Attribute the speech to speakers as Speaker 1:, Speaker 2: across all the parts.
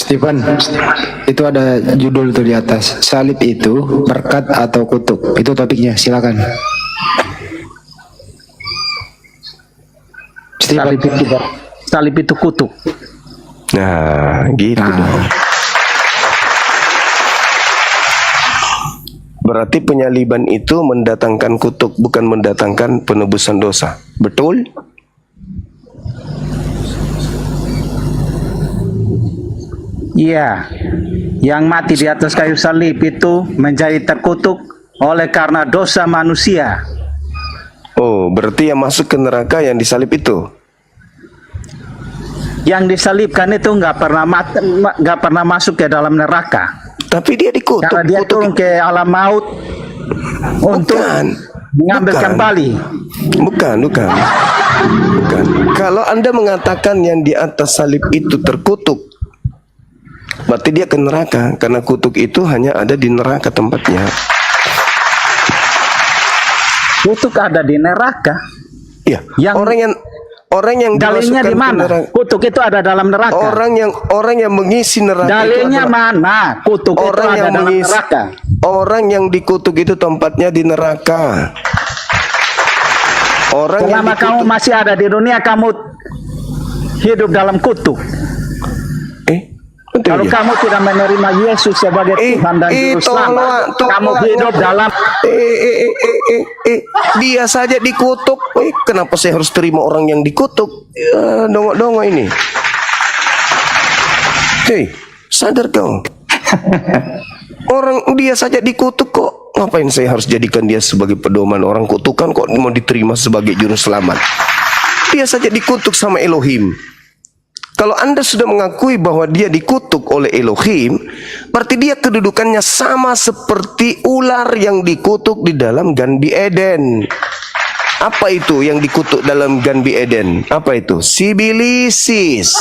Speaker 1: Stephen, itu ada judul tuh di atas. Salib itu berkat atau kutuk? Itu topiknya, silakan.
Speaker 2: Salib itu kutuk.
Speaker 3: Nah, gitu dong. Berarti penyaliban itu mendatangkan kutuk, bukan mendatangkan penebusan dosa. Betul?
Speaker 2: Iya, yang mati di atas kayu salib itu menjadi terkutuk oleh karena dosa manusia.
Speaker 3: Oh, berarti yang masuk ke neraka yang disalib itu?
Speaker 2: Yang disalibkan itu nggak pernah masuk ke dalam neraka.
Speaker 3: Tapi dia dikutuk.
Speaker 2: Karena dia turun ke alam maut untuk mengambil kembali.
Speaker 3: Bukan. Kalau Anda mengatakan yang di atas salib itu terkutuk, berarti dia ke neraka, karena kutuk itu hanya ada di neraka tempatnya.
Speaker 2: Kutuk ada di neraka.
Speaker 3: Iya. Orang yang
Speaker 2: dalilnya di mana? Kutuk itu ada dalam neraka.
Speaker 3: Orang yang mengisi neraka.
Speaker 2: Dalilnya itu mana? Kutuk
Speaker 3: orang
Speaker 2: itu ada dalam neraka.
Speaker 3: Orang yang dikutuk itu tempatnya di neraka.
Speaker 2: Selama kamu masih ada di dunia, kamu hidup dalam kutuk. Kalau kamu tidak menerima Yesus sebagai Tuhan dan Juru Selamat, kamu hidup dalam
Speaker 3: dia saja dikutuk. Kenapa saya harus terima orang yang dikutuk? Dongok-dongok ini. Hei, sadar kau. Orang dia saja dikutuk kok. Ngapain saya harus jadikan dia sebagai pedoman? Orang kutukan kok mau diterima sebagai Juru Selamat? Dia saja dikutuk sama Elohim. Kalau Anda sudah mengakui bahwa dia dikutuk oleh Elohim, berarti dia kedudukannya sama seperti ular yang dikutuk di dalam Ganbi Eden. Apa itu yang dikutuk dalam Ganbi Eden? Apa itu? Sibilisis.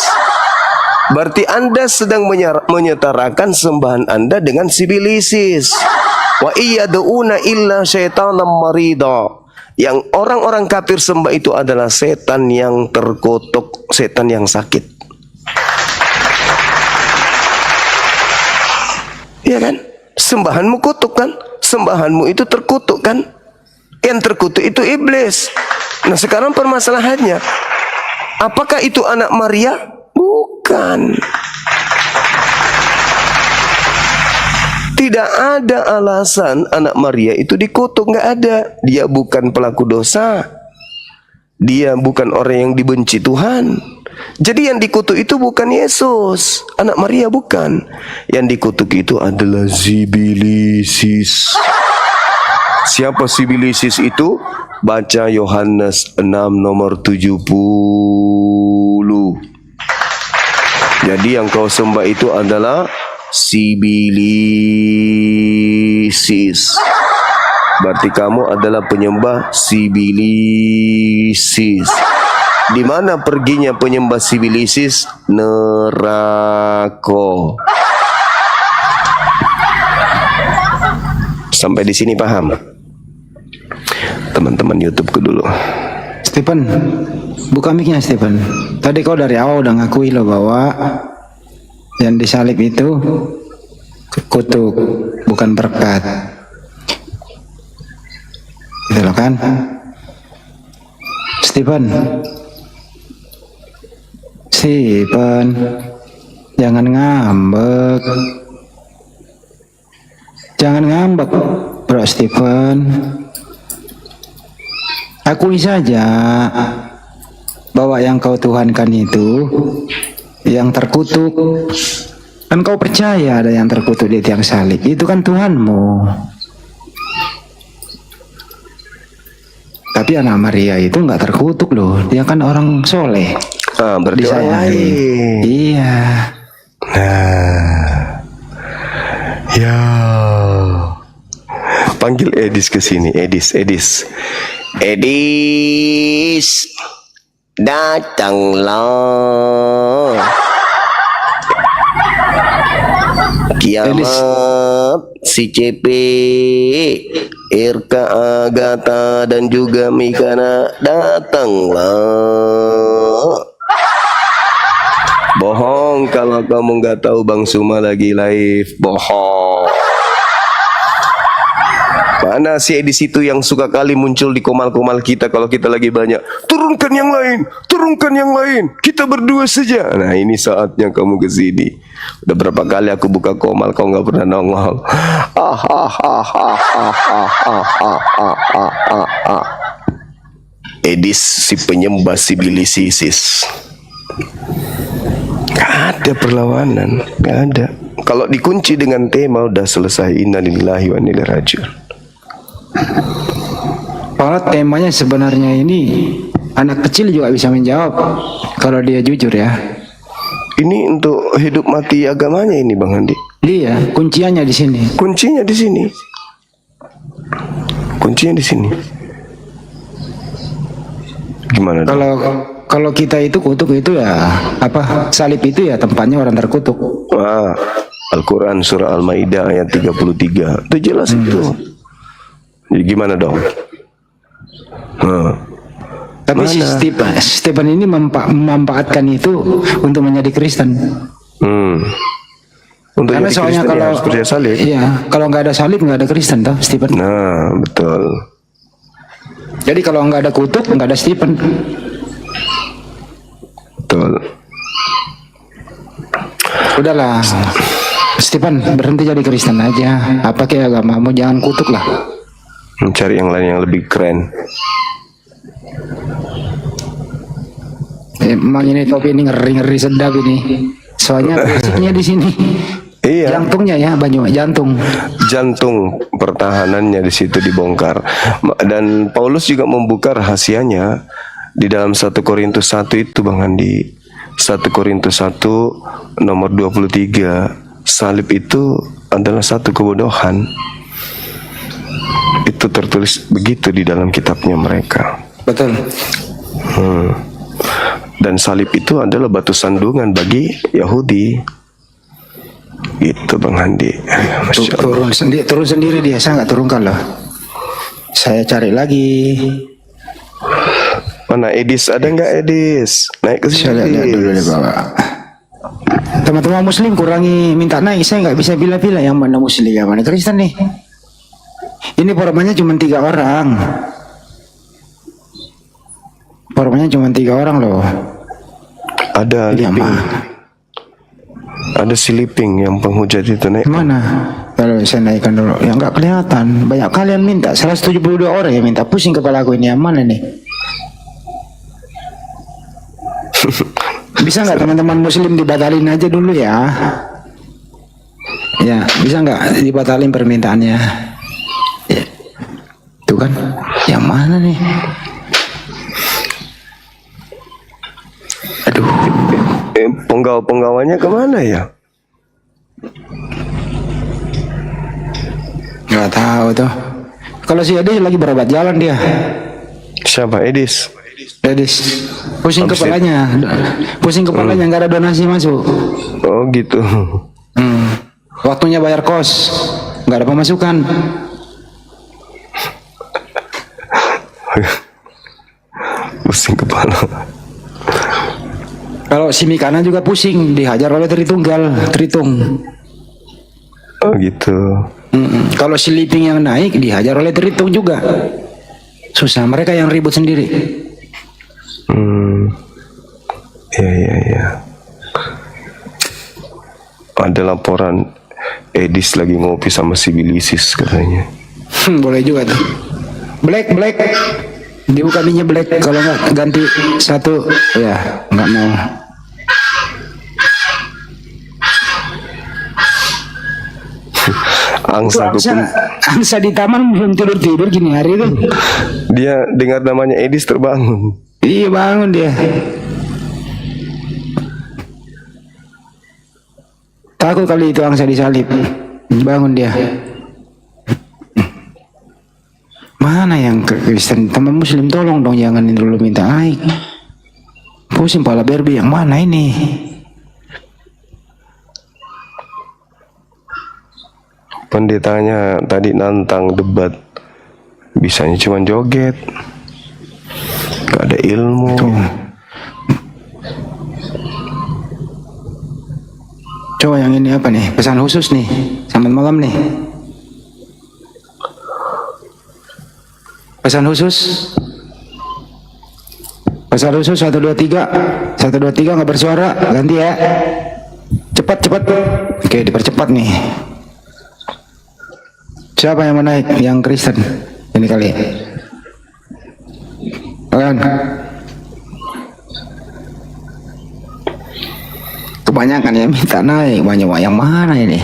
Speaker 3: Berarti Anda sedang menyetarakan sembahan Anda dengan sibilisis. Wa iyad'una illa syaitanam marida. Yang orang-orang kafir sembah itu adalah setan yang terkutuk, setan yang sakit. Ya kan? Sembahanmu kutuk kan? Sembahanmu itu terkutuk kan? Yang terkutuk itu iblis. Nah sekarang permasalahannya, apakah itu anak Maria? Bukan. Tidak ada alasan anak Maria itu dikutuk, nggak ada. Dia bukan pelaku dosa. Dia bukan orang yang dibenci Tuhan. Jadi yang dikutuk itu bukan Yesus, anak Maria bukan. Yang dikutuk itu adalah sibilisis. Siapa sibilisis itu? Baca Yohanes 6 nomor 70. Jadi yang kau sembah itu adalah sibilisis. Berarti kamu adalah penyembah sibilisis. Di mana perginya penyembah sibilisis? Neraka. Sampai di sini paham? Teman-teman YouTube ku dulu.
Speaker 1: Stephen, buka mic-nya Stephen. Tadi kau dari awal udah ngakui loh bahwa yang disalib itu kutuk, bukan berkat. Gitu loh kan? Stephen, jangan ngambek. Jangan ngambek, Bro Stephen. Akui saja bahwa yang kau tuhankan itu yang terkutuk. Kan kau percaya ada yang terkutuk di tiang salib. Itu kan Tuhanmu. Tapi anak Maria itu nggak terkutuk loh. Dia kan orang soleh.
Speaker 3: Berarti orang lain.
Speaker 1: Iya.
Speaker 3: Nah, ya. Panggil Edis ke sini. Edis, datanglah. Kiamat, si CP, Irka Agatha dan juga Mikana datanglah. Bohong Bohong kalau kamu nggak tahu Bang Suma lagi live. Bohong. Mana si Edis itu yang suka kali muncul di komal-komal kita kalau kita lagi banyak. Turunkan yang lain, turunkan yang lain. Kita berdua saja. Nah ini saatnya kamu ke sini. Udah berapa kali aku buka komal kau nggak pernah nongol. Edis si penyembah sibilisisis. Gak ada perlawanan, gak ada. Kalau dikunci dengan tema udah selesai. Innalillahi wa inna ilaihi raji'un.
Speaker 1: Kalau temanya sebenarnya ini anak kecil juga bisa menjawab kalau dia jujur ya.
Speaker 3: Ini untuk hidup mati agamanya ini Bang Andi.
Speaker 1: Iya, kunciannya di sini.
Speaker 3: Kuncinya di sini. Kuncinya di sini. Gimana?
Speaker 1: Kalau kita itu kutuk itu ya apa? Salib itu ya tempatnya orang terkutuk.
Speaker 3: Al-Quran surah Al-Maidah ayat 33. Itu jelas itu. Jadi gimana dong?
Speaker 1: Tapi si Stephen ini memanfaatkan itu untuk menjadi Kristen.
Speaker 3: Untuk
Speaker 1: Karena
Speaker 3: jadi
Speaker 1: soalnya
Speaker 3: Kristen
Speaker 1: kalau
Speaker 3: ya harus percaya salib.
Speaker 1: Iya, kalau nggak ada salib nggak ada Kristen toh Stephen.
Speaker 3: Nah, betul.
Speaker 1: Jadi kalau nggak ada kutuk nggak ada Stephen.
Speaker 3: Betul.
Speaker 1: Udahlah, Stephen berhenti jadi Kristen aja. Apa kayak agamamu, jangan kutuk lah.
Speaker 3: Mencari yang lain yang lebih keren.
Speaker 1: Emang ini topi ini ngeri sedap ini. Soalnya basicnya di sini.
Speaker 3: Iya.
Speaker 1: Jantungnya ya, Banyu, jantung.
Speaker 3: Jantung pertahanannya di situ dibongkar. Dan Paulus juga membuka rahasianya di dalam 1 Korintus 1 itu Bang Andi. 1 Korintus 1 nomor 23. Salib itu adalah satu kebodohan. Itu tertulis begitu di dalam kitabnya mereka.
Speaker 1: Betul.
Speaker 3: Dan salib itu adalah batu sandungan bagi Yahudi. Gitu Bang Handi. Masya Allah.
Speaker 1: Turun sendiri dia, saya nggak turunkan loh. Saya cari lagi.
Speaker 3: Mana Edis, ada nggak Edis? Naik ke
Speaker 1: Saya
Speaker 3: sini.
Speaker 1: lihat dulu deh Bapak. Teman-teman Muslim kurangi minta naik, saya nggak bisa pilih-pilih yang mana Muslim yang mana Kristen nih. Ini forumnya cuma 3 orang. Forumnya cuma 3 orang loh.
Speaker 3: Ada
Speaker 1: Ini
Speaker 3: Liping. Ada si Liping yang penghujat itu naik.
Speaker 1: Mana? Kalau saya naikkan dulu, ya nggak kelihatan. Banyak kalian minta, 172 orang yang minta. Pusing kepala aku ini, yang mana nih? Bisa nggak teman-teman Muslim dibatalin aja dulu ya? Ya, bisa nggak dibatalin permintaannya? Ya. Tuh kan, yang mana nih? Aduh,
Speaker 3: Penggawa-penggawanya kemana ya?
Speaker 1: nggak tahu tuh. Kalau si Edis lagi berobat jalan dia.
Speaker 3: Siapa Edis?
Speaker 1: Edis, pusing kepalanya, nggak ada donasi masuk.
Speaker 3: Oh gitu.
Speaker 1: Waktunya bayar kos, nggak ada pemasukan.
Speaker 3: Pusing kepala.
Speaker 1: Kalau si Mikana juga pusing, dihajar oleh Tritung.
Speaker 3: Oh gitu.
Speaker 1: Kalau si Liping yang naik, dihajar oleh Tritung juga. Susah, mereka yang ribut sendiri.
Speaker 3: Ya. Ada laporan Edis lagi ngopi sama sibilisis katanya.
Speaker 1: Boleh juga tuh. Black. Dibuka minyak black, kalau nggak ganti satu, ya nggak mau. Angsa di taman belum tidur gini hari itu.
Speaker 3: Dia dengar namanya Edis terbangun.
Speaker 1: Iya bangun dia. Takut kali itu angsa disalib. Bangun dia. Mana yang Kristen? Teman Muslim tolong dong, jangan dulu minta naik. Pusing pala berbi, yang mana ini?
Speaker 3: Pendetanya tadi nantang debat, bisanya cuma joget, gak ada ilmu.
Speaker 1: Coba yang ini apa nih? Pesan khusus nih. Selamat malam nih. Pesan khusus. Pesan khusus 1 2 3. 1 2 3 nggak bersuara. Ganti ya. Cepat cepat. Oke, dipercepat nih. Siapa yang mau naik? Yang Kristen ini kali. Kan? Kebanyakan yang minta naik, banyak yang mana ini?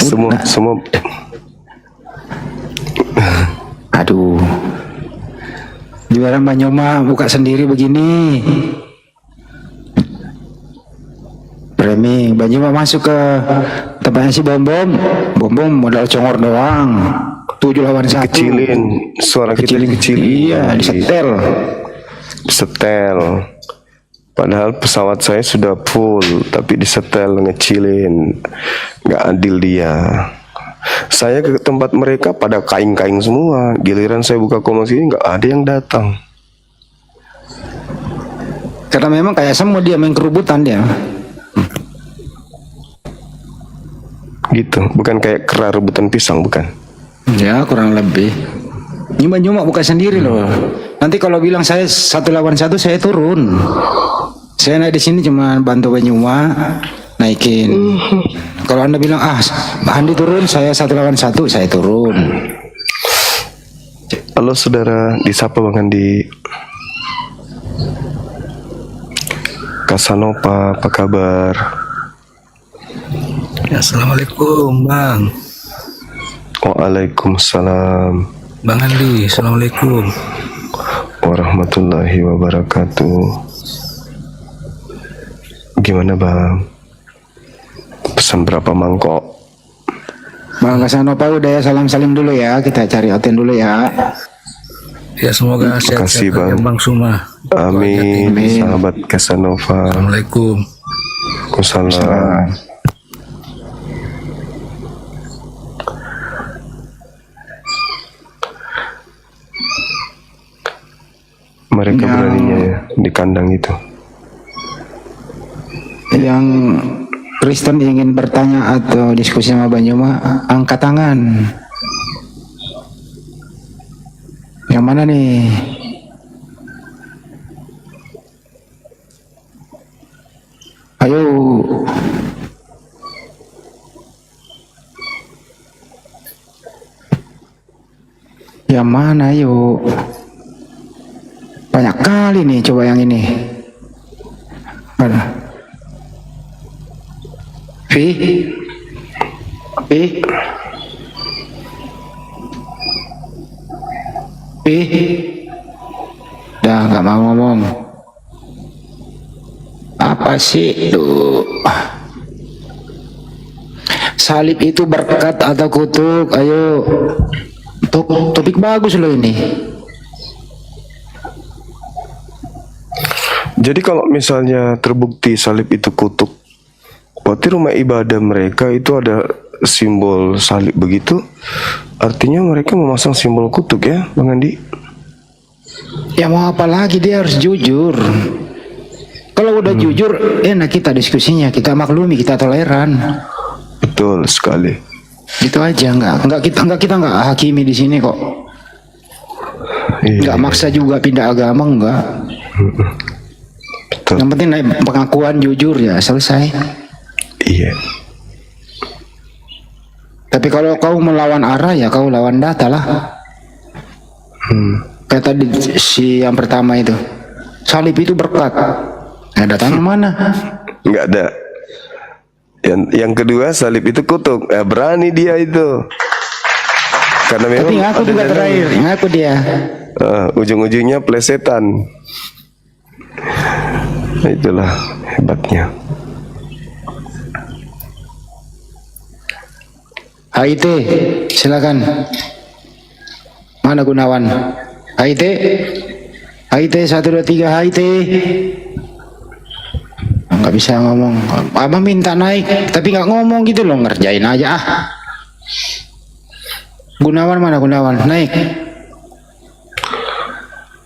Speaker 3: Semua.
Speaker 1: Aduh, juara Mbak Nyoma buka sendiri begini. Premi, Mbak Nyoma masuk ke tempatnya si Bom modal congor doang. 7 lawan 1.
Speaker 3: Kecilin, suara kita dikecilin.
Speaker 1: Iya, disetel.
Speaker 3: Padahal pesawat saya sudah full, tapi disetel, ngecilin. Nggak adil dia. Saya ke tempat mereka pada kaing-kaing semua. Giliran saya buka kompas ini nggak ada yang datang.
Speaker 1: Karena memang kayak semua dia main kerubutan dia.
Speaker 3: Gitu, bukan kayak kera rebutan pisang, bukan?
Speaker 1: Ya kurang lebih. Nyuma buka sendiri loh. Nanti kalau bilang saya 1 lawan 1 saya turun. Saya naik di sini cuma bantu Banyuma naikin. Kalau Anda bilang Andi turun, saya 1 lawan 1 saya turun.
Speaker 3: Halo saudara, disapa Bang Andi. Kasanova, apa kabar?
Speaker 4: Ya, Assalamualaikum Bang.
Speaker 3: Waalaikumsalam
Speaker 4: Bang Andi, Assalamualaikum
Speaker 3: warahmatullahi wabarakatuh. Gimana Bang? Pesan berapa mangkok?
Speaker 1: Bang Kasanova udah ya, salam-salim dulu ya. Kita cari hotel dulu ya.
Speaker 4: Ya, semoga
Speaker 3: Terima kasih,
Speaker 4: sehat-sehat
Speaker 3: Bang.
Speaker 4: Bang Suma.
Speaker 3: Amin. Sahabat Kasanova.
Speaker 4: Assalamualaikum.
Speaker 3: Waalaikumsalam. Mereka beraninya ya di kandang itu.
Speaker 1: Yang Kristen ingin bertanya atau diskusi sama Banyuma, angkat tangan. Yang mana nih? Ayo. Yang mana ayo? Banyak kali nih, coba yang ini. Mana? Vi. Dah nggak mau ngomong. Apa sih tuh? Salib itu berkat atau kutuk? Ayo. Topik bagus loh ini.
Speaker 3: Jadi kalau misalnya terbukti salib itu kutuk, berarti rumah ibadah mereka itu ada simbol salib begitu, artinya mereka memasang simbol kutuk ya, Bang Andi?
Speaker 1: Ya mau apa lagi, dia harus jujur. Kalau udah jujur, enak kita diskusinya, kita maklumi, kita toleran.
Speaker 3: Betul sekali.
Speaker 1: Gitu aja, nggak kita nggak hakimi di sini kok. Nggak maksa juga pindah agama, nggak.
Speaker 3: Betul.
Speaker 1: Yang penting naik pengakuan jujur ya, selesai.
Speaker 3: Iya.
Speaker 1: Tapi kalau kau melawan arah ya kau lawan data lah. Kayak tadi si yang pertama itu, salib itu berkat. Nah, datanya mana?
Speaker 3: Nggak ada. Yang kedua salib itu kutuk. Berani dia itu. Karena memang
Speaker 1: Tapi ngaku juga terakhir, ngaku dia.
Speaker 3: ujung-ujungnya plesetan. Nah, itulah hebatnya.
Speaker 1: HIT, silakan. Mana Gunawan? HIT 1 2 3 HIT. Nggak bisa ngomong. Abang minta naik, tapi nggak ngomong gitu loh, ngerjain aja ah. Gunawan mana Gunawan? Naik.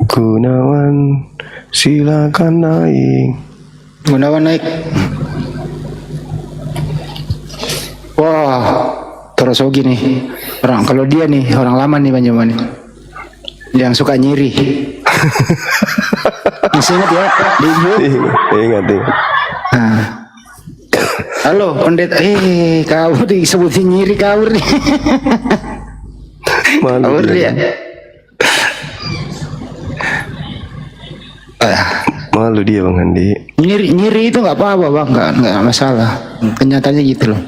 Speaker 3: Gunawan, silakan naik.
Speaker 1: Gunawan naik. Wah, terus gini. Kalau dia nih orang lama nih Banjaman nih. Yang suka nyiri. Masih ingat ya? Di
Speaker 3: Ingat.
Speaker 1: Nah. Halo pendeta, kau disebutin nyiri kau nih.
Speaker 3: Malu
Speaker 1: Kau
Speaker 3: dia.
Speaker 1: dia.
Speaker 3: Malu dia Bang Andi.
Speaker 1: Nyiri itu nggak apa-apa bang, nggak masalah. Kenyataannya gitu loh.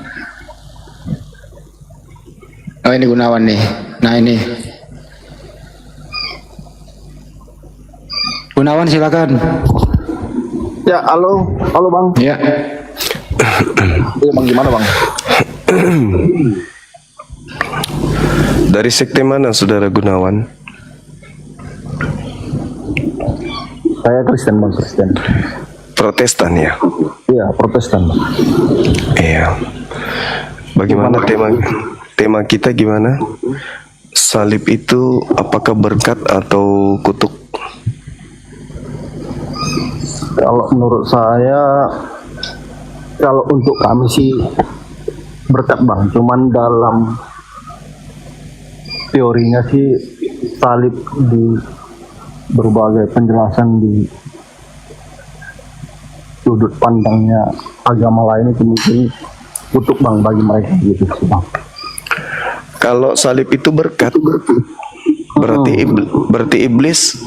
Speaker 1: Oh ini Gunawan nih. Nah ini Gunawan silakan.
Speaker 5: Ya, halo bang.
Speaker 1: Ya.
Speaker 5: Iya bang, gimana bang?
Speaker 3: Dari sekte mana saudara Gunawan?
Speaker 5: Saya Kristen bang, Kristen.
Speaker 3: Protestan ya?
Speaker 5: Iya, Protestan bang.
Speaker 3: Iya. Bagaimana tema kita gimana? Salib itu apakah berkat atau kutuk?
Speaker 5: Kalau menurut saya, kalau untuk kami sih berkat bang. Cuman dalam teorinya sih salib di berbagai penjelasan di sudut pandangnya agama lain itu mungkin kutuk bang bagi mereka gitu sih bang.
Speaker 3: Kalau salib itu berkat, berarti iblis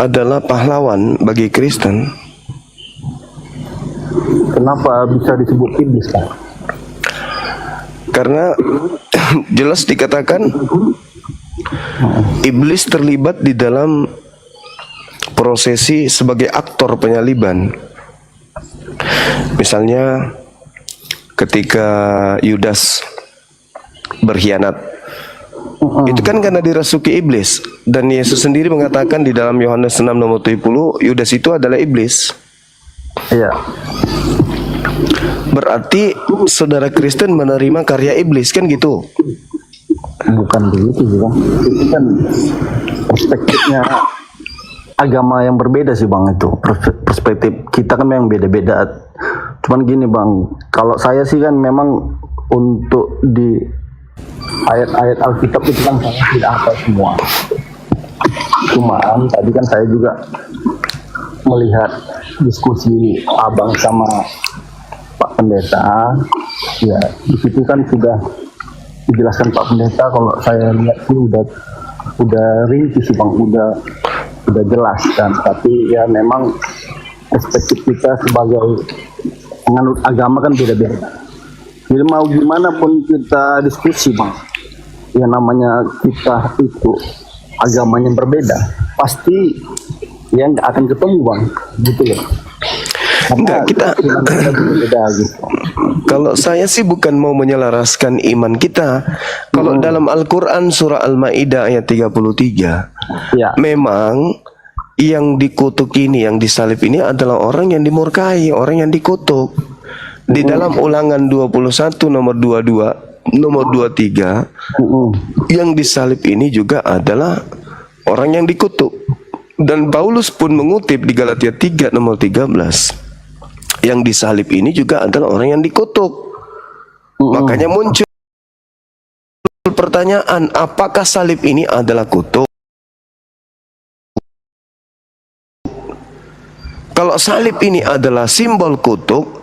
Speaker 3: adalah pahlawan bagi Kristen.
Speaker 5: Kenapa bisa disebut iblis bang?
Speaker 3: Karena jelas dikatakan iblis terlibat di dalam prosesi sebagai aktor penyaliban. Misalnya ketika Yudas berkhianat, itu kan karena dirasuki iblis. Dan Yesus sendiri mengatakan di dalam Yohanes 6 nomor 70, Yudas itu adalah iblis.
Speaker 5: Iya.
Speaker 3: Berarti saudara Kristen menerima karya iblis, kan gitu?
Speaker 5: Bukan begitu sih bang. Itu kan perspektifnya agama yang berbeda sih bang itu. Perspektif kita kan memang beda-beda. Cuman gini bang, kalau saya sih kan memang untuk di ayat-ayat Alkitab itu kan saya tidak hafal semua. Cuman tadi kan saya juga melihat diskusi abang sama Pak Pendeta, ya di situ kan sudah dijelaskan Pak Pendeta. Kalau saya lihat sih udah rinci sih bang, udah jelas kan. Tapi ya memang perspektif kita sebagai penganut agama kan beda-beda. Jadi mau gimana pun kita diskusi bang, yang namanya kita itu agamanya berbeda, pasti ya nggak akan ketemu bang, gitu loh.
Speaker 3: Enggak, kita
Speaker 5: beda gitu.
Speaker 3: kalau saya sih bukan mau menyelaraskan iman kita. Kalau dalam Al-Quran surah Al-Ma'idah ayat 33,
Speaker 5: Ya.
Speaker 3: memang yang dikutuk ini, yang disalib ini adalah orang yang dimurkai, orang yang dikutuk. Di dalam Ulangan 21 nomor 22, nomor 23, yang disalib ini juga adalah orang yang dikutuk. Dan Paulus pun mengutip di Galatia 3 nomor 13, yang disalib ini juga adalah orang yang dikutuk. Makanya muncul pertanyaan, apakah salib ini adalah kutuk? Kalau salib ini adalah simbol kutuk,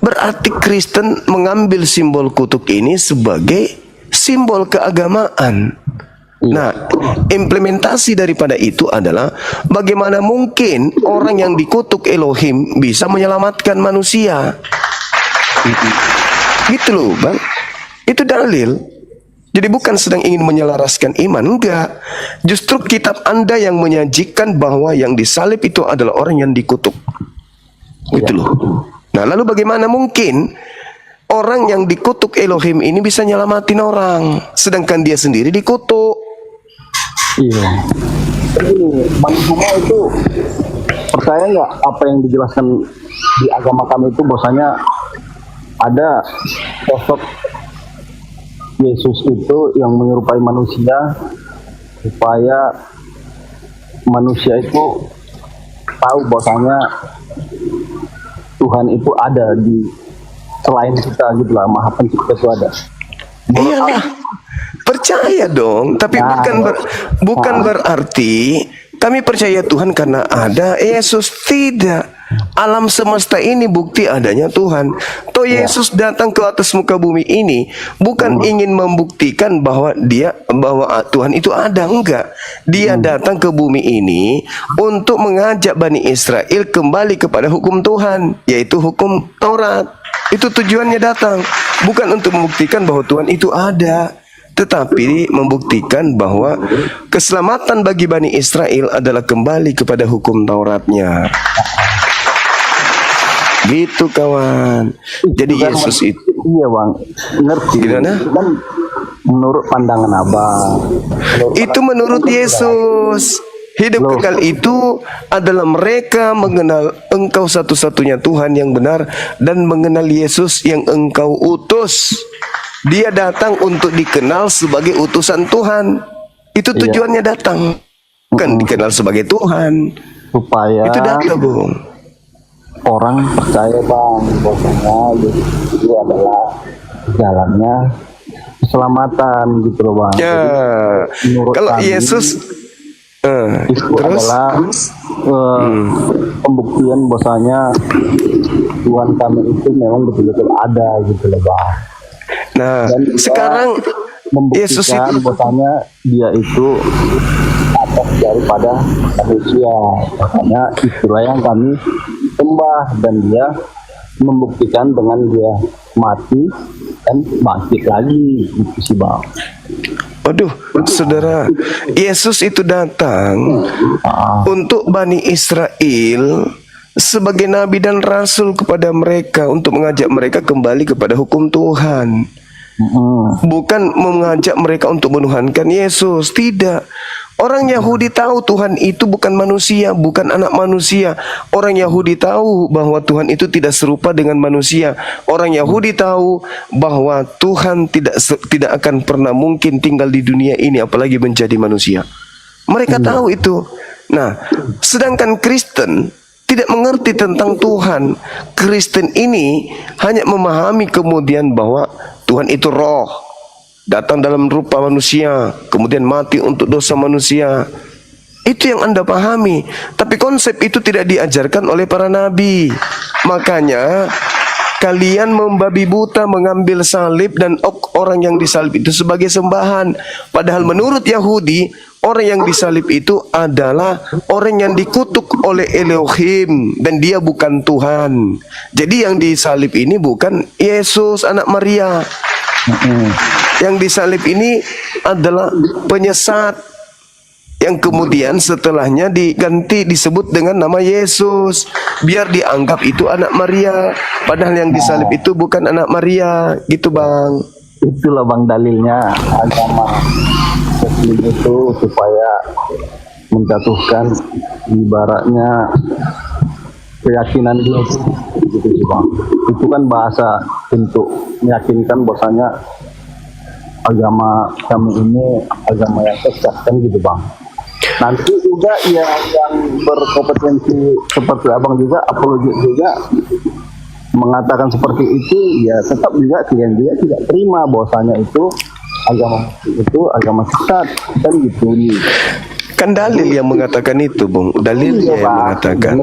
Speaker 3: berarti Kristen mengambil simbol kutuk ini sebagai simbol keagamaan. Nah, implementasi daripada itu adalah bagaimana mungkin orang yang dikutuk Elohim bisa menyelamatkan manusia. Gitu loh bang, itu dalil. Jadi bukan sedang ingin menyelaraskan iman, enggak. Justru kitab Anda yang menyajikan bahwa yang disalib itu adalah orang yang dikutuk. Gitu loh. Nah lalu bagaimana mungkin orang yang dikutuk Elohim ini bisa nyelamatin orang, sedangkan dia sendiri dikutuk?
Speaker 5: Iya. Ini bang semua itu percaya nggak apa yang dijelaskan di agama kami itu, bahwasanya ada sosok Yesus itu yang menyerupai manusia supaya manusia itu tahu bahwasanya Tuhan itu ada di selain kita gitu lah, Maha Pencipta itu ada.
Speaker 3: Iyalah, percaya dong. Tapi
Speaker 5: Nah,
Speaker 3: bukan berarti kami percaya Tuhan karena ada Yesus. Tidak. Alam semesta ini bukti adanya Tuhan. Toh Yesus datang ke atas muka bumi ini bukan ingin membuktikan bahwa Tuhan itu ada, enggak. Dia datang ke bumi ini untuk mengajak Bani Israel kembali kepada hukum Tuhan, yaitu hukum Taurat. Itu tujuannya datang, bukan untuk membuktikan bahwa Tuhan itu ada, tetapi membuktikan bahwa keselamatan bagi Bani Israel adalah kembali kepada hukum Tauratnya. Gitu kawan. Jadi
Speaker 5: Bukan
Speaker 3: Yesus itu
Speaker 5: iya bang, ngerti.
Speaker 3: Gimana?
Speaker 5: Kan menurut pandangan abang.
Speaker 3: itu menurut Yesus. Hidup kekal itu adalah mereka mengenal Engkau satu-satunya Tuhan yang benar dan mengenal Yesus yang Engkau utus. Dia datang untuk dikenal sebagai utusan Tuhan. Itu tujuannya datang, bukan dikenal sebagai Tuhan.
Speaker 5: Supaya
Speaker 3: Itu datang, Bung.
Speaker 5: orang percaya bang, bahwasanya itu adalah jalannya keselamatan gitu loh bang.
Speaker 3: Ya,
Speaker 5: Menurut
Speaker 3: kalau
Speaker 5: kami,
Speaker 3: Yesus
Speaker 5: itu
Speaker 3: terus
Speaker 5: adalah pembuktian bahwasanya Tuhan kami itu memang betul-betul ada gitu loh bang.
Speaker 3: nah
Speaker 5: Dan juga
Speaker 3: sekarang Yesus
Speaker 5: membuktikan
Speaker 3: itu
Speaker 5: bahwasanya dia itu atas daripada manusia, makanya itulah yang kami sembah, dan dia membuktikan dengan dia mati dan bangkit lagi gitu sih bang.
Speaker 3: Waduh, saudara, Yesus itu datang untuk Bani Israel sebagai nabi dan rasul kepada mereka untuk mengajak mereka kembali kepada hukum Tuhan. Bukan mengajak mereka untuk menuhankan Yesus, tidak. Orang Yahudi tahu Tuhan itu bukan manusia, bukan anak manusia. Orang Yahudi tahu bahwa Tuhan itu tidak serupa dengan manusia. Orang Yahudi tahu bahwa Tuhan tidak akan pernah mungkin tinggal di dunia ini apalagi menjadi manusia. Mereka tahu itu. Nah, sedangkan Kristen tidak mengerti tentang Tuhan. Kristen ini hanya memahami kemudian bahwa Tuhan itu roh, datang dalam rupa manusia, kemudian mati untuk dosa manusia. Itu yang Anda pahami. Tapi konsep itu tidak diajarkan oleh para nabi. Makanya kalian membabi buta mengambil salib dan orang yang disalib itu sebagai sembahan. Padahal menurut Yahudi, orang yang disalib itu adalah orang yang dikutuk oleh Elohim dan dia bukan Tuhan. Jadi yang disalib ini bukan Yesus anak Maria. Yang disalib ini adalah penyesat yang kemudian setelahnya diganti disebut dengan nama Yesus biar dianggap itu anak Maria, padahal yang disalib itu bukan anak Maria. Gitu bang.
Speaker 5: Itulah bang dalilnya agama Muslim itu supaya menjatuhkan ibaratnya keyakinan dia itu gitu sih bang. Itu kan bahasa untuk meyakinkan bahwasanya agama kami ini agama yang sesat kan gitu bang. Nanti juga yang berkompetensi seperti abang juga apologet juga mengatakan seperti itu, ya tetap juga kalian juga tidak terima bahwasanya itu agama sesat kan gitu nih.
Speaker 3: Kan dalil yang mengatakan itu, Bung. Dalilnya yang mengatakan.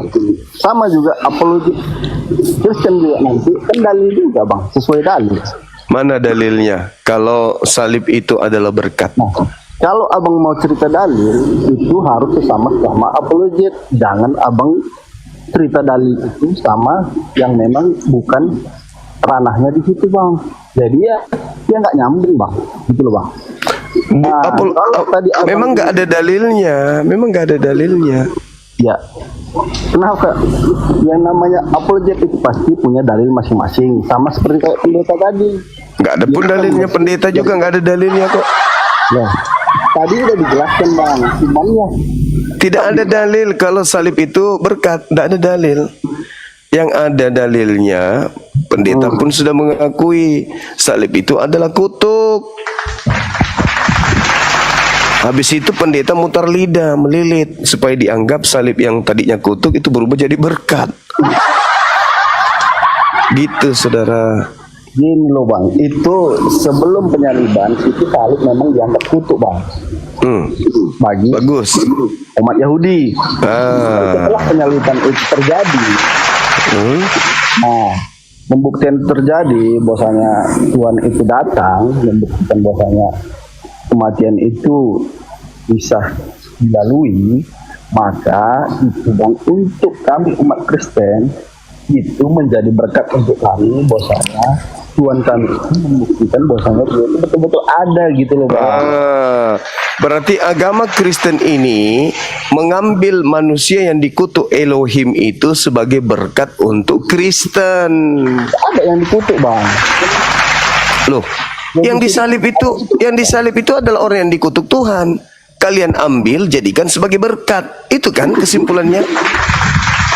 Speaker 5: Sama juga apologi Kristen juga nanti kan dalil juga bang, sesuai dalil.
Speaker 3: Mana dalilnya? Kalau salib itu adalah berkat.
Speaker 5: Nah, kalau abang mau cerita dalil itu harus sama apologet. Jangan abang cerita dalil itu sama yang memang bukan ranahnya di situ bang. Jadi ya dia nggak nyambung bang, gitu loh bang. Nah,
Speaker 3: Memang nggak ada dalilnya. Memang nggak ada dalilnya.
Speaker 5: Ya, kenapa? Yang namanya apologet itu pasti punya dalil masing-masing. Sama seperti kayak pendeta tadi.
Speaker 3: Nggak ada pun dalilnya. Pendeta juga nggak ada dalilnya kok.
Speaker 5: Ya, tadi udah dijelaskan bang. Cuman ya
Speaker 3: Tidak ada dalil kalau salib itu berkat. Tidak ada dalil. Yang ada dalilnya, pendeta pun sudah mengakui salib itu adalah kutuk. Habis itu pendeta mutar lidah, melilit supaya dianggap salib yang tadinya kutuk itu berubah jadi berkat. Gitu saudara.
Speaker 5: Gini loh bang, itu sebelum penyaliban itu salib memang dianggap kutuk bang. Bagi
Speaker 3: Bagus.
Speaker 5: umat Yahudi.
Speaker 3: Ah.
Speaker 5: Setelah penyaliban itu terjadi, nah pembuktian terjadi bahwasanya Tuhan itu datang, membuktikan bahwasanya kematian itu bisa dilalui, maka itu bang untuk kami umat Kristen itu menjadi berkat untuk kami bahwasanya Tuhan kami itu membuktikan bahwasanya Dia itu betul-betul ada gitu loh bang.
Speaker 3: Berarti agama Kristen ini mengambil manusia yang dikutuk Elohim itu sebagai berkat untuk Kristen.
Speaker 5: Ada yang dikutuk bang.
Speaker 3: Loh, yang disalib itu adalah orang yang dikutuk Tuhan. Kalian ambil jadikan sebagai berkat. Itu kan kesimpulannya.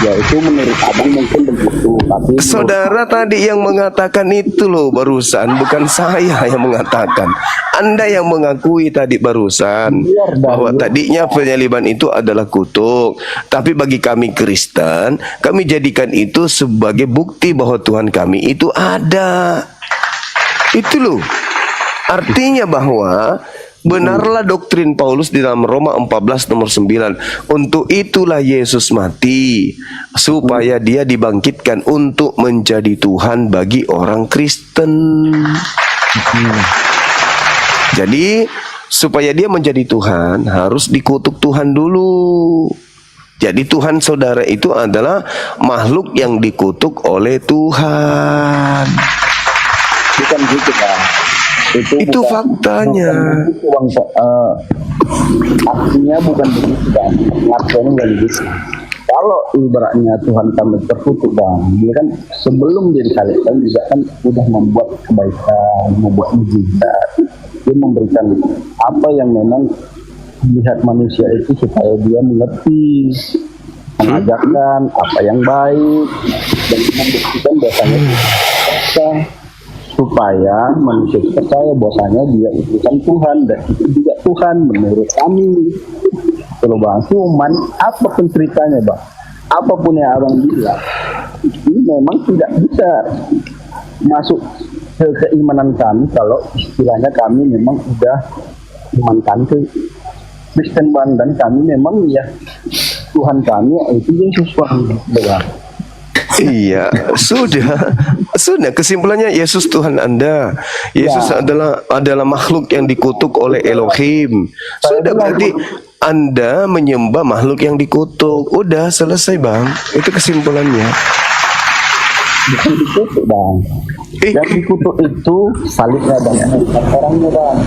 Speaker 5: Ya itu menurut abang mungkin begitu, tapi
Speaker 3: Saudara tadi yang mengatakan itu loh barusan, bukan saya yang mengatakan. Anda yang mengakui tadi barusan bahwa tadinya penyaliban itu adalah kutuk. Tapi bagi kami Kristen, kami jadikan itu sebagai bukti bahwa Tuhan kami itu ada. Itu loh. Artinya bahwa benarlah doktrin Paulus di dalam Roma 14 nomor 9. Untuk itulah Yesus mati, supaya Dia dibangkitkan untuk menjadi Tuhan bagi orang Kristen. Jadi supaya Dia menjadi Tuhan harus dikutuk Tuhan dulu. Jadi Tuhan saudara itu adalah makhluk yang dikutuk oleh Tuhan.
Speaker 5: bukan gitu bang.
Speaker 3: Itu faktanya.
Speaker 5: Artinya bukan begitu bang. Pengertiannya bukan begitu. Kalau ibaratnya Tuhan kami terkutuk bang, dia kan sebelum dia disalibkan juga kan sudah membuat kebaikan, membuat mujizat. Dia memberikan apa yang memang dilihat manusia itu supaya dia mengerti, mengajarkan apa yang baik dan membuktikan bahwasanya bisa, supaya manusia itu percaya bahwasanya dia itu kan Tuhan dan itu juga Tuhan menurut kami. Kalau bang, cuman apapun ceritanya bang, apapun yang abang bilang, ini memang tidak bisa masuk ke keimanan kami kalau istilahnya kami memang sudah iman kami ke Kristen bang, dan kami memang ya Tuhan kami itu Yesus bang.
Speaker 3: Iya, sudah kesimpulannya Yesus Tuhan Anda. Yesus adalah makhluk yang dikutuk oleh Elohim. Sudah berarti Anda menyembah makhluk yang dikutuk. Udah selesai bang, itu kesimpulannya.
Speaker 5: Bukan dikutuk bang. Yang dikutuk itu salibnya bang, orangnya bang.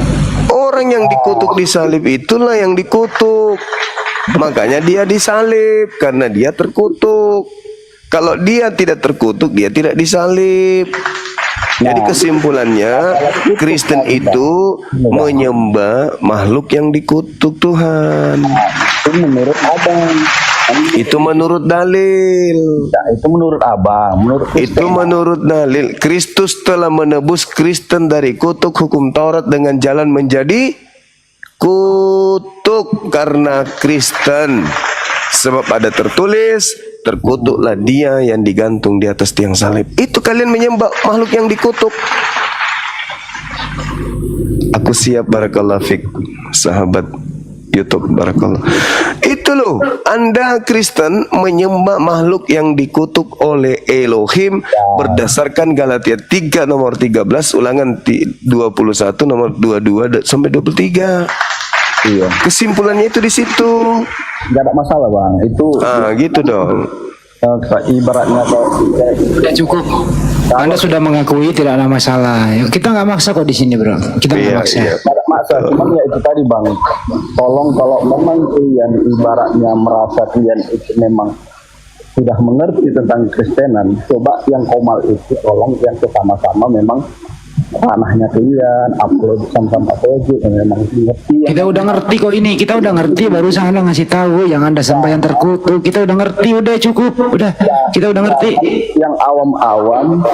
Speaker 3: Orang yang dikutuk di salib itulah yang dikutuk. Makanya dia disalib karena dia terkutuk. Kalau dia tidak terkutuk, dia tidak disalib. Jadi kesimpulannya Kristen itu menyembah makhluk yang dikutuk Tuhan.
Speaker 5: Itu menurut abang.
Speaker 3: Itu menurut dalil.
Speaker 5: Nah, itu menurut abang. Menurut
Speaker 3: Itu menurut dalil. Kristus telah menebus Kristen dari kutuk hukum Taurat dengan jalan menjadi kutuk karena Kristen. Sebab ada tertulis, terkutuklah dia yang digantung di atas tiang salib. Itu kalian menyembah makhluk yang dikutuk. Aku siap, barakallahu fik, sahabat YouTube, barakallah. Itu loh, Anda Kristen menyembah makhluk yang dikutuk oleh Elohim berdasarkan Galatia 3 nomor 13, ulangan 21 nomor 22 sampai 23.
Speaker 5: Iya.
Speaker 3: Kesimpulannya itu di situ.
Speaker 5: Gak ada masalah bang. Itu
Speaker 3: Gitu dong.
Speaker 5: ibaratnya kalau
Speaker 1: Sudah cukup. Anda sudah mengakui tidak ada masalah. Kita nggak maksa kok di sini bro. Kita nggak
Speaker 3: Iya,
Speaker 1: maksa.
Speaker 3: iya.
Speaker 5: gak ada masalah. Cuman ya itu tadi bang. Tolong kalau memang kalian ibaratnya merasa kalian itu memang sudah mengerti tentang Kristenan, coba yang komal itu tolong yang sama-sama memang ranahnya kalian upload sama-sama aja yang memang ngerti.
Speaker 1: Kita udah ngerti kok ini. Kita udah ngerti. Barusan Anda ngasih tahu yang Anda sampaikan terkutuk. Kita udah ngerti. Udah cukup. Udah. Kita udah ngerti.
Speaker 5: Yang awam-awam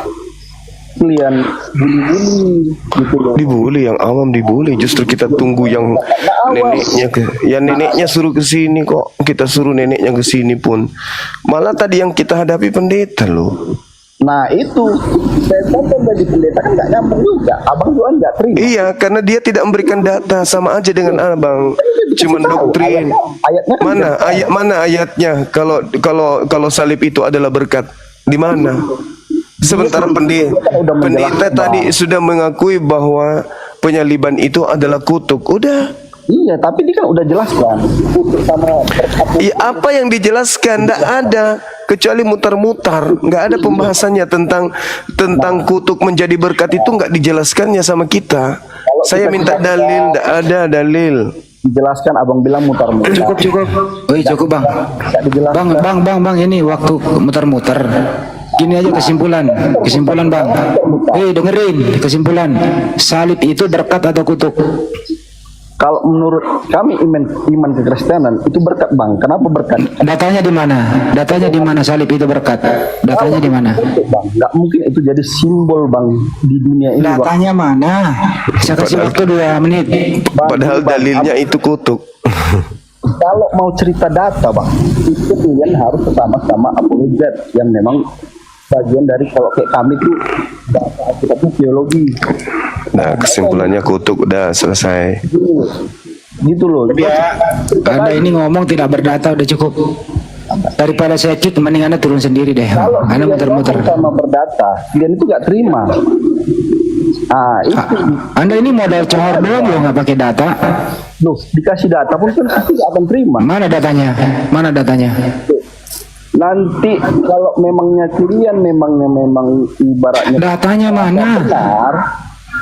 Speaker 5: kalian bully-bully gitu loh.
Speaker 3: Dibully, yang awam dibully. Justru kita tunggu yang neneknya neneknya suruh ke sini kok. Kita suruh neneknya ke sini pun. Malah tadi yang kita hadapi pendeta loh.
Speaker 5: Nah itu, saya tonton dari pendeta kan nggak nyambung juga. Abang juga nggak terima.
Speaker 3: Iya, karena dia tidak memberikan data, sama aja dengan abang. Cuman doktrin.
Speaker 5: Ayatnya kan
Speaker 3: Mana ayatnya? Kalau salib itu adalah berkat, di mana? Sementara pendeta tadi sudah mengakui bahwa penyaliban itu adalah kutuk. Udah.
Speaker 5: Iya, tapi dia kan udah jelaskan. Sama
Speaker 3: Iya, apa yang dijelaskan? Nggak ada, kecuali mutar-mutar. Nggak ada pembahasannya tentang kutuk menjadi berkat itu, nggak dijelaskannya sama kita. Saya minta dalil, nggak ada dalil.
Speaker 5: dijelaskan, abang bilang mutar-mutar.
Speaker 1: Cukup. Oh iya, cukup bang.
Speaker 5: Nggak dijelaskan.
Speaker 1: Bang, ini waktu muter-muter. Gini aja kesimpulan bang. Dengerin kesimpulan. Salib itu berkat atau kutuk?
Speaker 5: Kalau menurut kami iman kekristenan itu berkat, bang. Kenapa berkat?
Speaker 1: Datanya di mana salib itu berkat? Datanya di mana?
Speaker 5: Bang, nggak mungkin itu jadi simbol, bang, di dunia ini, bang.
Speaker 1: Datanya mana? Saya kasih waktu 2 menit.
Speaker 3: Padahal dalilnya itu kutuk.
Speaker 5: Kalau mau cerita data, bang, itu kalian harus sama-sama apologet yang memang bagian dari, kalau kayak kami tuh data kita tuh teologi.
Speaker 3: Nah, kesimpulannya kutuk, udah selesai.
Speaker 5: Gitu loh.
Speaker 1: Anda ini ngomong tidak berdata, udah cukup. Daripada saya cute, mending Anda turun sendiri deh.
Speaker 5: Kalau
Speaker 1: Anda muter-muter.
Speaker 5: sama berdata, kalian itu nggak terima. Itu
Speaker 1: Anda ini modal cohor doang loh, nggak pakai data.
Speaker 5: loh, dikasih data pun kan pasti nggak akan terima.
Speaker 1: Mana datanya?
Speaker 5: Nanti kalau memangnya kalian memang ibaratnya
Speaker 1: Datanya mana?
Speaker 5: benar,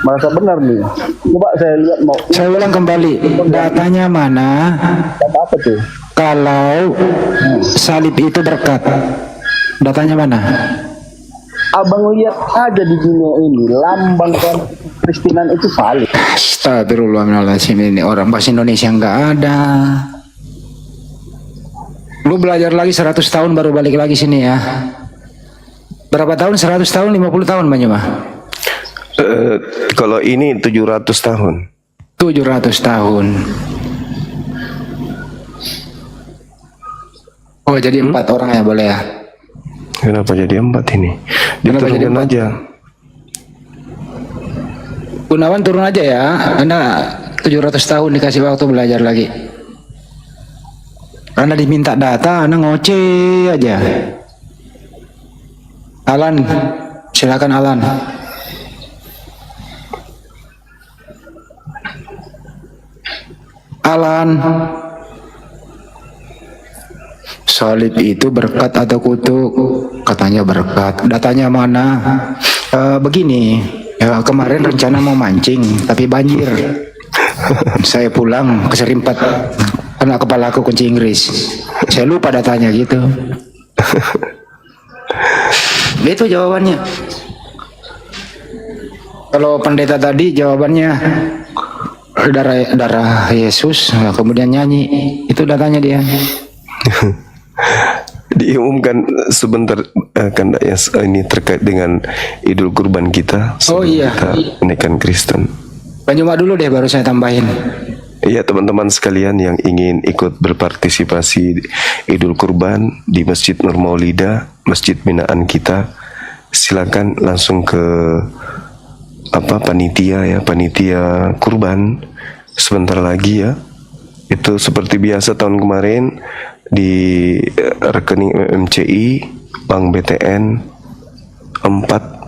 Speaker 5: merasa benar nih. Coba saya lihat, mau
Speaker 1: Saya ulang kembali. Datanya mana?
Speaker 5: data apa tuh?
Speaker 1: Kalau salib itu berkat, datanya mana?
Speaker 5: Abang lihat aja di dunia ini, lambang Kristenan itu salib.
Speaker 1: Astagfirullahaladzim, ini orang bahasa Indonesia nggak ada. Lu belajar lagi 100 tahun baru balik lagi sini ya. Berapa tahun? 100 tahun, 50 tahun Bang Juma?
Speaker 3: Kalau ini 700 tahun.
Speaker 1: 700 tahun. Oh jadi 4 orang ya boleh ya?
Speaker 3: Kenapa jadi 4 ini? Diturunkan aja.
Speaker 1: Gunawan turun aja ya. Anda 700 tahun dikasih waktu belajar lagi. Anda diminta data, Anda ngoceh aja. Alan, silakan Alan. Alan, salib itu berkat atau kutuk? Katanya berkat. Datanya mana? Begini, ya, kemarin rencana mau mancing, tapi banjir. Saya pulang keserimpet. Karena kepala aku kunci Inggris. Saya lupa datanya gitu. Itu jawabannya. Kalau pendeta tadi jawabannya darah Yesus, kemudian nyanyi. Itu datanya dia.
Speaker 3: Diumumkan sebentar kan ya, ini terkait dengan Idul Kurban kita.
Speaker 1: Oh iya.
Speaker 3: Kita menaikkan Kristen.
Speaker 1: Panjuma dulu deh baru saya tambahin.
Speaker 3: Iya, teman-teman sekalian yang ingin ikut berpartisipasi Idul Kurban di Masjid Nur Maulida, masjid binaan kita, silakan langsung ke panitia kurban sebentar lagi ya. Itu seperti biasa tahun kemarin di rekening MCI Bank BTN 4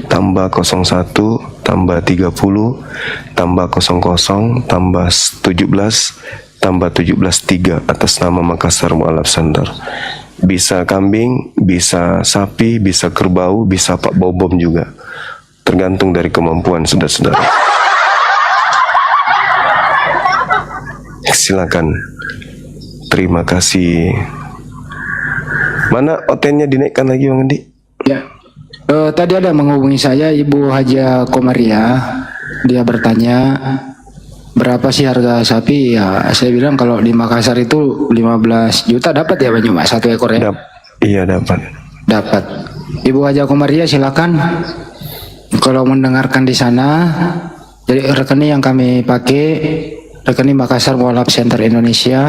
Speaker 3: tambah 01 tambah 30 tambah 00 tambah 17 tambah 17 3 atas nama Makassar Mu'alaf Center. Bisa kambing, bisa sapi, bisa kerbau, bisa Pak Bobom juga, tergantung dari kemampuan saudara-saudara. Silakan. Terima kasih. Mana OTN-nya dinaikkan lagi Bang Andi?
Speaker 1: Ya. Tadi ada menghubungi saya Ibu Haja Komaria. Dia bertanya berapa sih harga sapi? Ya, saya bilang kalau di Makassar itu 15 juta dapat ya Bang, satu ekor ya?
Speaker 3: Iya dapat.
Speaker 1: Dapat. Ibu Haja Komaria silakan. Kalau mendengarkan di sana, jadi rekening yang kami pakai rekening Makassar Mu'alaf Center Indonesia,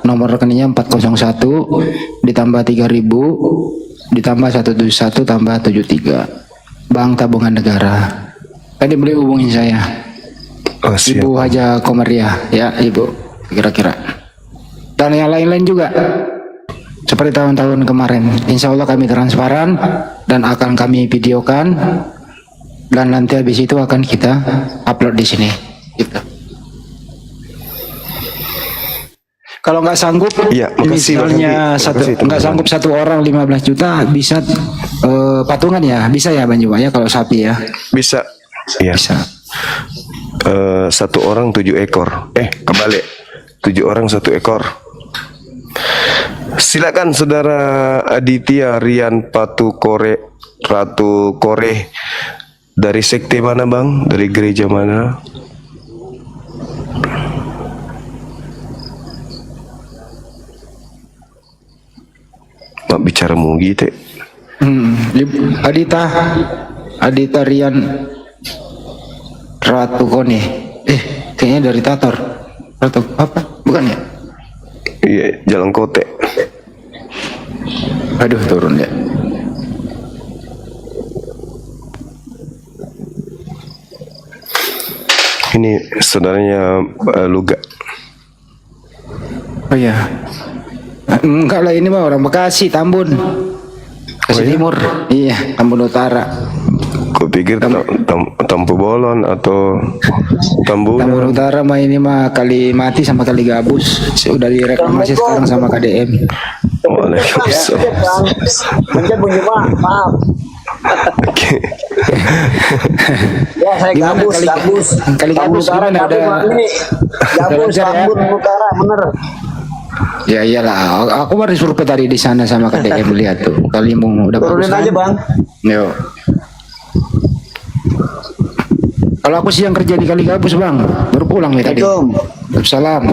Speaker 1: nomor rekeningnya 401 ditambah 3000 ditambah 171 tambah 73. Bank Tabungan Negara. Tadi beliau hubungin saya.
Speaker 3: Oh, siap.
Speaker 1: Ibu Haja Komariah, ya Ibu, kira-kira. Dan yang lain-lain juga. Seperti tahun-tahun kemarin. Insya Allah kami transparan dan akan kami videokan. Dan nanti habis itu akan kita upload di sini. Gitu. Kalau nggak sanggup,
Speaker 3: Iya, makasih,
Speaker 1: misalnya
Speaker 3: makasih. Makasih, teman-teman.
Speaker 1: nggak sanggup satu orang 15 juta, bisa patungan ya, bisa ya Bang Juma ya kalau sapi ya,
Speaker 3: Bisa. Iya.
Speaker 1: bisa.
Speaker 3: 1 orang 7 ekor. Kebalik. 7 orang 1 ekor. Silakan Saudara Aditya Rian Ratu Kore. Dari sekte mana Bang? Dari gereja mana? Mak bicara mugi teh.
Speaker 1: Adita Rian Ratu Kone. Kayaknya dari Tator. Ratu apa? Bukan ya?
Speaker 3: Iya, Jalan Kote.
Speaker 1: Aduh, turun ya.
Speaker 3: Ini saudaranya Luga.
Speaker 1: Oh ya. Enggak lah, ini mah orang Bekasi, Tambun. Bekasi Timur. Iya, Tambun Utara.
Speaker 3: Kau pikir Tampu Bolon atau
Speaker 1: Tambun
Speaker 3: Tambunan?
Speaker 1: Utara mah ini mah Kali Mati sama Kali Gabus. Sudah direklamasi sekarang sama KDM.
Speaker 3: Waalaikumsalam.
Speaker 6: Mencet Bung Juma, maaf.
Speaker 3: Oke.
Speaker 6: Ya saya
Speaker 1: Gimana
Speaker 6: gabus.
Speaker 1: Kali Gabus
Speaker 6: Utara,
Speaker 1: gimana
Speaker 6: gabus,
Speaker 1: udah?
Speaker 6: ini. Gabus,
Speaker 1: lancar ya?
Speaker 6: Tambun Utara, bener.
Speaker 1: Ya iyalah, aku baru survei tadi di sana sama KDM, lihat tuh. Kalimun udah bagus.
Speaker 6: Turunin
Speaker 1: kan?
Speaker 6: aja Bang.
Speaker 1: Yo. Kalau aku siang kerja di Kali Gabus Bang, baru pulang nih tadi.
Speaker 6: Assalamualaikum.
Speaker 1: Salam.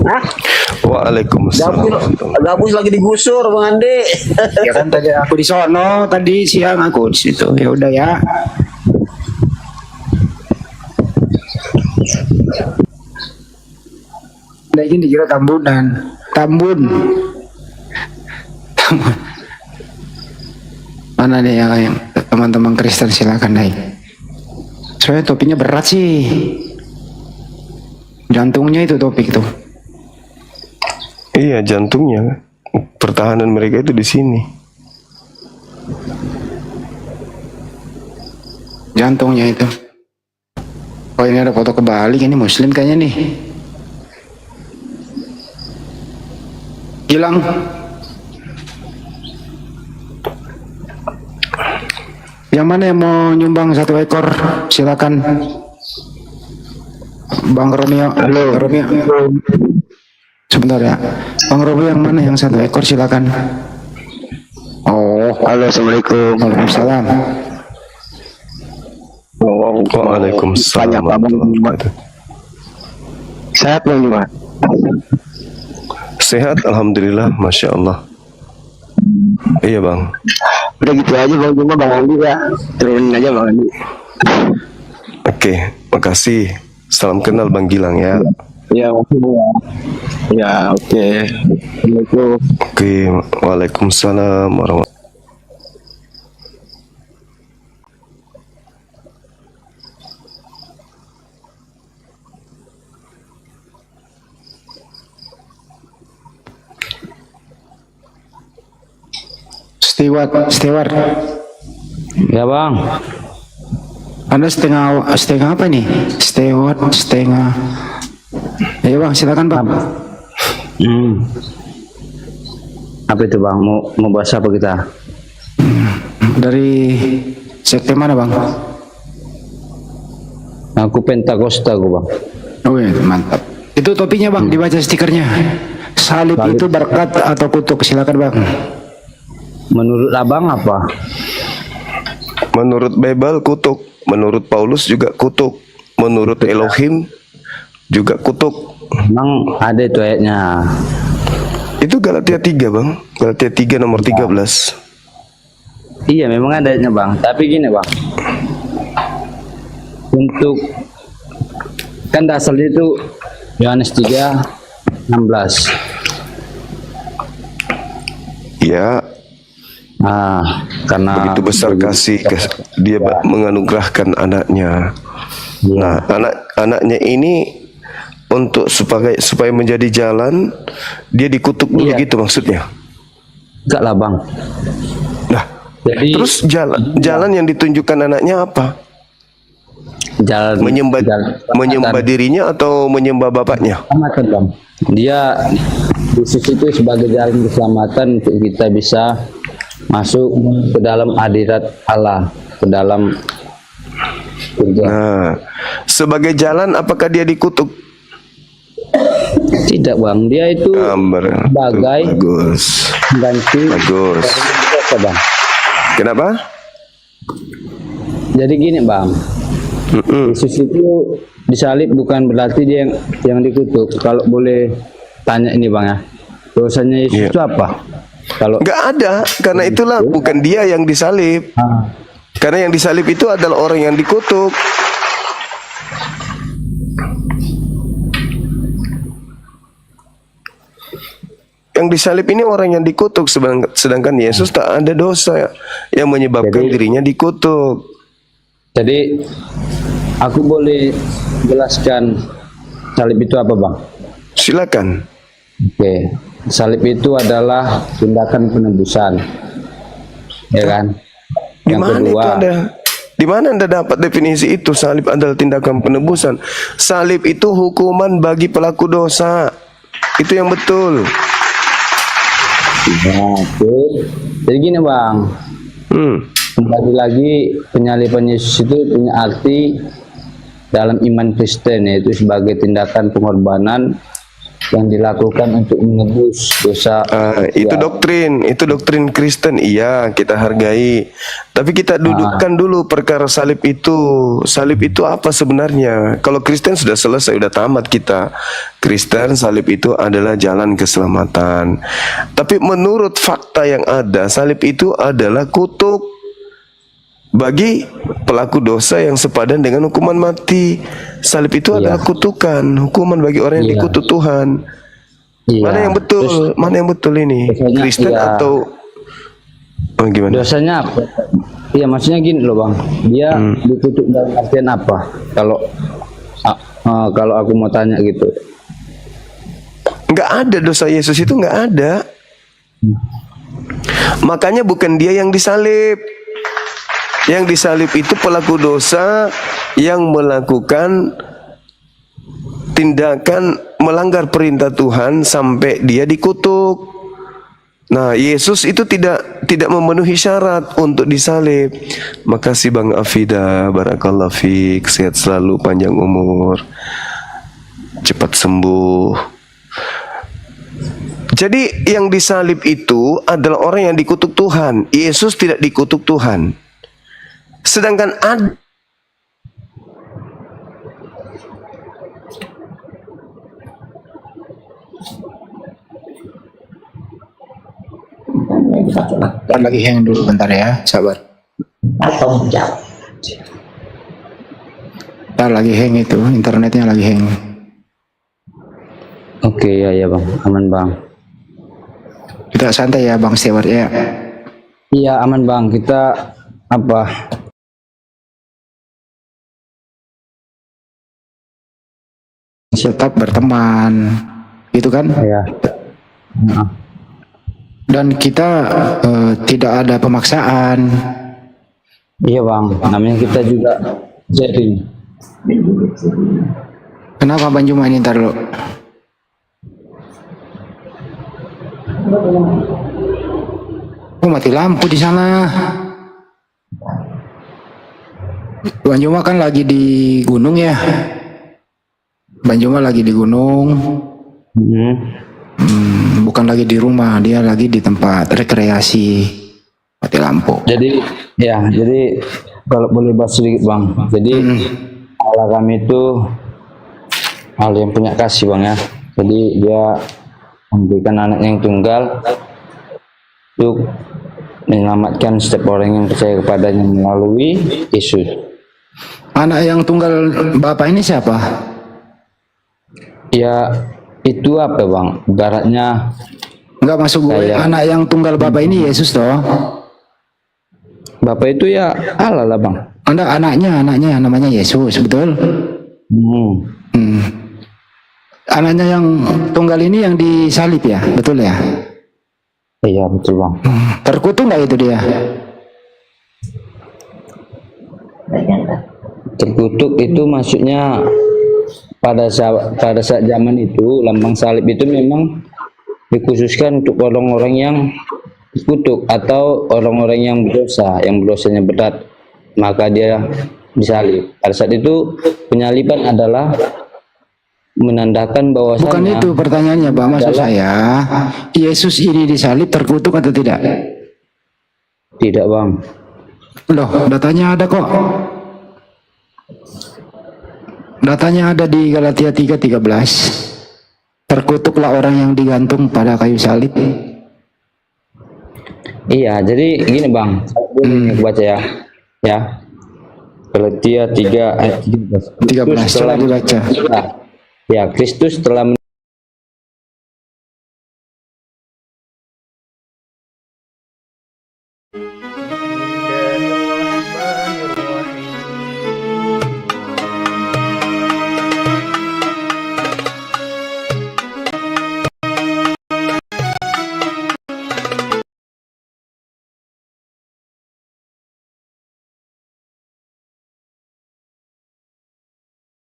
Speaker 6: Hah?
Speaker 3: Waalaikumsalam.
Speaker 6: Gabus lagi digusur Bang Andi.
Speaker 1: Ya kan tadi aku di sono, tadi siang aku di situ. Ya udah ya. Nah ini dikira Tambunan. Tambun. Tambun. Mana nih yang teman-teman Kristen, silakan naik. Soalnya topinya berat sih. Jantungnya itu topik tuh.
Speaker 3: Iya, jantungnya. Pertahanan mereka itu di sini.
Speaker 1: Jantungnya itu. Oh ini ada foto kebalik, ini Muslim kayaknya nih. Hilang. Yang mana yang mau nyumbang 1 ekor? Silakan. Bang Romeo. Halo. Romeo. Sebentar ya. Bang Romeo yang mana yang 1 ekor? Silakan. Oh, halo, assalamualaikum. Waalaikumsalam.
Speaker 3: Waalaikumsalam.
Speaker 1: Sehat Bang Juma?
Speaker 3: Sehat, alhamdulillah, masya Allah. Iya Bang.
Speaker 1: Udah gitu aja Bang Juma, Bang Andi ya. Turunin aja Bang Andi.
Speaker 3: Oke, makasih. Salam kenal Bang Gilang ya.
Speaker 1: Ya, oke. Ya, oke. Assalamualaikum.
Speaker 3: Oke, waalaikumsalam warahmatullahi.
Speaker 1: Steward.
Speaker 2: Ya Bang.
Speaker 1: Anda setengah apa nih? Setengah. Ayo Bang, silakan Bang.
Speaker 2: Apa itu Bang? Mau bahas apa kita?
Speaker 1: Dari sekte mana Bang?
Speaker 2: Aku Pentakosta Bang.
Speaker 1: Oh ya, mantap. Itu topinya Bang, dibaca stikernya. Salib itu berkat atau kutuk? Silakan Bang.
Speaker 2: Menurut Abang apa?
Speaker 3: Menurut Bible kutuk, menurut Paulus juga kutuk, menurut Elohim juga kutuk.
Speaker 2: Emang ada itu ayatnya.
Speaker 3: Itu Galatia 3 Bang. Galatia 3 nomor 13.
Speaker 2: Iya memang ada ayatnya Bang. Tapi gini Bang. Untuk kan dasarnya itu Yohanes 3:16.
Speaker 3: Iya,
Speaker 5: Karena
Speaker 3: begitu besar kasih dia menganugerahkan anaknya. Nah, anaknya ini untuk supaya menjadi jalan, dia dikutuk dulu gitu maksudnya.
Speaker 5: enggak lah bang.
Speaker 3: Nah,
Speaker 5: Jadi
Speaker 3: terus jalan yang ditunjukkan anaknya apa?
Speaker 5: jalan
Speaker 3: Menyembah dirinya atau menyembah bapaknya?
Speaker 5: keselamatan bang. Dia Yesus itu sebagai jalan keselamatan untuk kita bisa masuk ke dalam hadirat Allah, ke dalam surga.
Speaker 3: Nah, sebagai jalan apakah dia dikutuk?
Speaker 5: Tidak bang, dia itu sebagai
Speaker 3: Bagus.
Speaker 5: ganti
Speaker 3: Bagus.
Speaker 5: apa bang.
Speaker 3: Kenapa?
Speaker 5: Jadi gini bang, Yesus itu disalib bukan berarti dia yang dikutuk. Kalau boleh tanya ini bang ya, dosanya Yesus itu apa? Kalau
Speaker 3: Nggak ada, karena itulah bukan dia yang disalib. Karena yang disalib itu adalah orang yang dikutuk. Yang disalib ini orang yang dikutuk, sedangkan Yesus tak ada dosa yang menyebabkan dirinya dikutuk.
Speaker 5: Jadi aku boleh jelaskan salib itu apa bang?
Speaker 3: Silakan.
Speaker 5: Oke, salib itu adalah tindakan penebusan, ya kan?
Speaker 3: Di
Speaker 5: Yang
Speaker 3: mana itu
Speaker 5: kedua,
Speaker 3: ada? Di mana Anda dapat definisi itu? Salib adalah tindakan penebusan. Salib itu hukuman bagi pelaku dosa. Itu yang betul.
Speaker 5: nah, oke. Jadi gini bang, kembali lagi penyaliban Yesus itu punya arti dalam iman Kristen, yaitu sebagai tindakan pengorbanan yang dilakukan untuk menebus dosa.
Speaker 3: Itu doktrin Kristen, iya kita hargai. Tapi kita dudukkan dulu perkara salib itu. Salib itu apa sebenarnya? Kalau Kristen sudah selesai, sudah tamat kita. Kristen, salib itu adalah jalan keselamatan. Tapi menurut fakta yang ada, salib itu adalah kutuk bagi pelaku dosa yang sepadan dengan hukuman mati. Salib itu adalah kutukan, hukuman bagi orang yang dikutuk Tuhan. Mana yang betul?
Speaker 5: Terus,
Speaker 3: mana yang betul ini? Kristen atau gimana?
Speaker 5: Dosanya apa? Iya, maksudnya gini loh bang, dia dikutuk dalam artian apa? Kalau aku mau tanya gitu.
Speaker 3: Nggak ada dosa Yesus itu, nggak ada. Makanya bukan dia yang disalib. Yang disalib itu pelaku dosa yang melakukan tindakan melanggar perintah Tuhan sampai dia dikutuk. Nah, Yesus itu tidak memenuhi syarat untuk disalib. Makasih Bang Afida, barakallahu fiik, sehat selalu, panjang umur, cepat sembuh. Jadi yang disalib itu adalah orang yang dikutuk Tuhan. Yesus tidak dikutuk Tuhan. Sedangkan
Speaker 1: lagi hang dulu bentar ya, sabar. Bentar lagi hang, itu internetnya lagi hang.
Speaker 5: Oke, ya bang, aman bang.
Speaker 1: Kita santai ya Bang Stewart ya.
Speaker 5: Iya aman bang, kita
Speaker 1: Tetap berteman, gitu kan?
Speaker 5: Ya.
Speaker 1: Dan kita tidak ada pemaksaan.
Speaker 5: Iya bang, namanya kita juga sharing.
Speaker 1: Kenapa Bang Juma ini, ntar lo? Oh, mati lampu di sana. Bang Juma kan lagi di gunung ya. Bang Juma lagi di gunung. Bukan lagi di rumah, dia lagi di tempat rekreasi. Mati lampu.
Speaker 5: Jadi kalau boleh bahas sedikit bang. Jadi Allah kami itu Allah yang punya kasih bang ya. Jadi dia memberikan anak yang tunggal untuk menyelamatkan setiap orang yang percaya kepadanya melalui Yesus.
Speaker 1: Anak yang tunggal Bapak ini siapa?
Speaker 5: Ya itu apa bang? Ibaratnya
Speaker 1: Enggak masuk gue.
Speaker 7: Kayak-
Speaker 1: Anak yang tunggal Bapak ini Yesus toh.
Speaker 7: Bapak itu ya Allah lah bang.
Speaker 1: Anda anaknya namanya Yesus, betul? Hmm. Anaknya yang tunggal ini yang disalib ya, betul ya?
Speaker 7: Iya betul bang.
Speaker 1: Terkutuk nggak itu dia?
Speaker 7: Terkutuk itu maksudnya pada saat zaman itu lambang salib itu memang dikhususkan untuk orang-orang yang dikutuk atau orang-orang yang berdosa, yang berdosanya berat, maka dia disalib. Pada saat itu penyaliban adalah menandakan bahwasanya
Speaker 1: Bukan itu pertanyaannya, Pak. Maksud saya, Yesus ini disalib terkutuk atau tidak?
Speaker 7: tidak bang.
Speaker 1: Loh, datanya ada kok. Datanya ada di Galatia 3:13. Terkutuklah orang yang digantung pada kayu salib.
Speaker 7: Iya, jadi gini bang, aku baca ya, ya. Galatia 3 ayat 13.
Speaker 1: 13, coba dibaca.
Speaker 7: Ya, Kristus telah